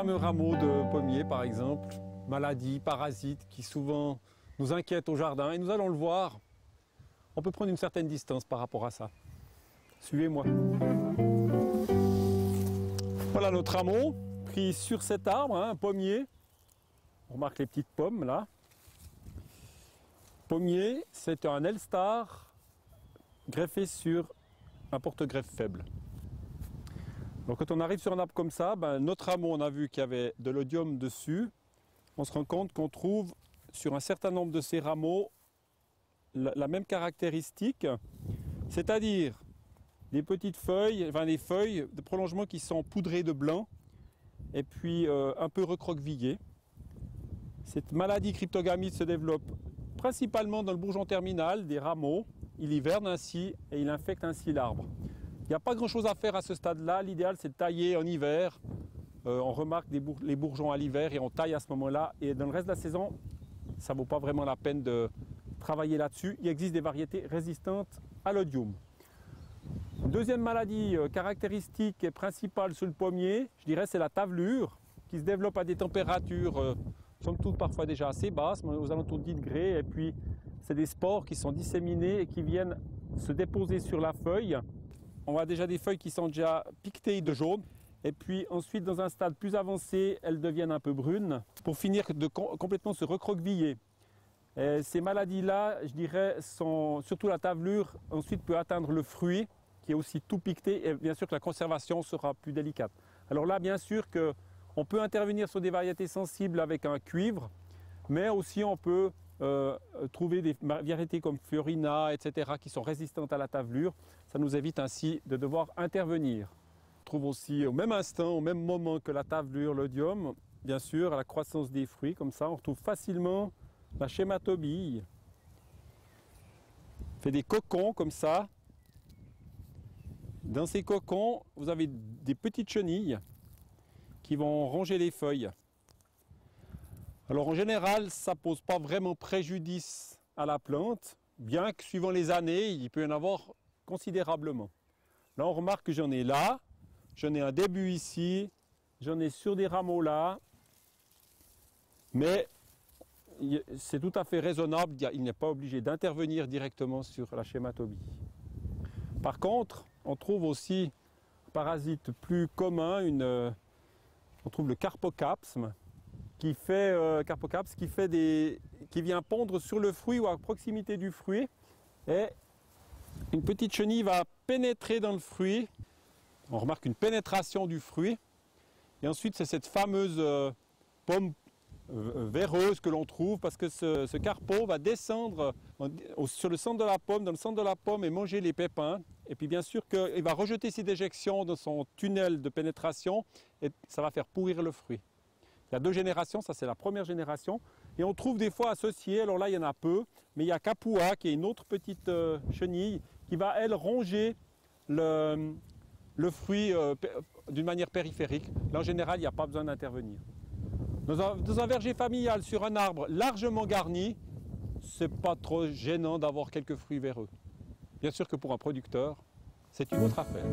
fameux rameaux de pommier par exemple, maladies, parasites qui souvent nous inquiètent au jardin et nous allons le voir, on peut prendre une certaine distance par rapport à ça. Suivez-moi. Voilà notre rameau pris sur cet arbre, un pommier. On remarque les petites pommes là. Pommier, c'est un Elstar greffé sur un porte-greffe faible. Donc quand on arrive sur un arbre comme ça, notre rameau, on a vu qu'il y avait de l'odium dessus. On se rend compte qu'on trouve sur un certain nombre de ces rameaux la même caractéristique, c'est-à-dire des petites feuilles, enfin des feuilles de prolongement qui sont poudrées de blanc et puis un peu recroquevillées. Cette maladie cryptogamite se développe principalement dans le bourgeon terminal des rameaux. Il hiverne ainsi et il infecte ainsi l'arbre. Il n'y a pas grand-chose à faire à ce stade-là. L'idéal, c'est de tailler en hiver. On remarque les bourgeons à l'hiver et on taille à ce moment-là. Et dans le reste de la saison, ça ne vaut pas vraiment la peine de travailler là-dessus. Il existe des variétés résistantes à l'odium. Une deuxième maladie caractéristique et principale sur le pommier, je dirais, c'est la tavelure qui se développe à des températures, somme toute parfois déjà assez basses, aux alentours de 10 degrés. Et puis, c'est des spores qui sont disséminés et qui viennent se déposer sur la feuille. On voit déjà des feuilles qui sont déjà piquetées de jaune. Et puis ensuite, dans un stade plus avancé, elles deviennent un peu brunes pour finir de complètement se recroqueviller. Et ces maladies-là, je dirais, sont surtout la tavelure, ensuite peut atteindre le fruit qui est aussi tout piqueté et bien sûr que la conservation sera plus délicate. Alors là, bien sûr qu'on peut intervenir sur des variétés sensibles avec un cuivre, mais aussi on peut trouver des variétés comme Fiorina, etc. qui sont résistantes à la tavelure. Ça nous évite ainsi de devoir intervenir. On trouve aussi au même instant, au même moment que la tavelure, l'odium, bien sûr, à la croissance des fruits, comme ça, on retrouve facilement la schématobie. On fait des cocons comme ça. Dans ces cocons, vous avez des petites chenilles qui vont ronger les feuilles. Alors en général, ça ne pose pas vraiment préjudice à la plante, bien que suivant les années, il peut y en avoir considérablement. Là, on remarque que j'en ai là, j'en ai un début ici, j'en ai sur des rameaux là, mais c'est tout à fait raisonnable, il n'est pas obligé d'intervenir directement sur la schématobie. Par contre, on trouve aussi un parasite plus commun, on trouve le carpocapsme, qui vient pondre sur le fruit ou à proximité du fruit. Et une petite chenille va pénétrer dans le fruit. On remarque une pénétration du fruit. Et ensuite, c'est cette fameuse pomme véreuse que l'on trouve parce que ce carpo va descendre sur le centre de la pomme, dans le centre de la pomme et manger les pépins. Et puis bien sûr qu'il va rejeter ses déjections dans son tunnel de pénétration et ça va faire pourrir le fruit. Il y a deux générations, ça c'est la première génération. Et on trouve des fois associés, alors là il y en a peu, mais il y a Capua qui est une autre petite chenille qui va elle ronger le fruit d'une manière périphérique. Là en général il n'y a pas besoin d'intervenir. Dans un verger familial sur un arbre largement garni, c'est pas trop gênant d'avoir quelques fruits véreux. Bien sûr que pour un producteur, c'est une autre affaire.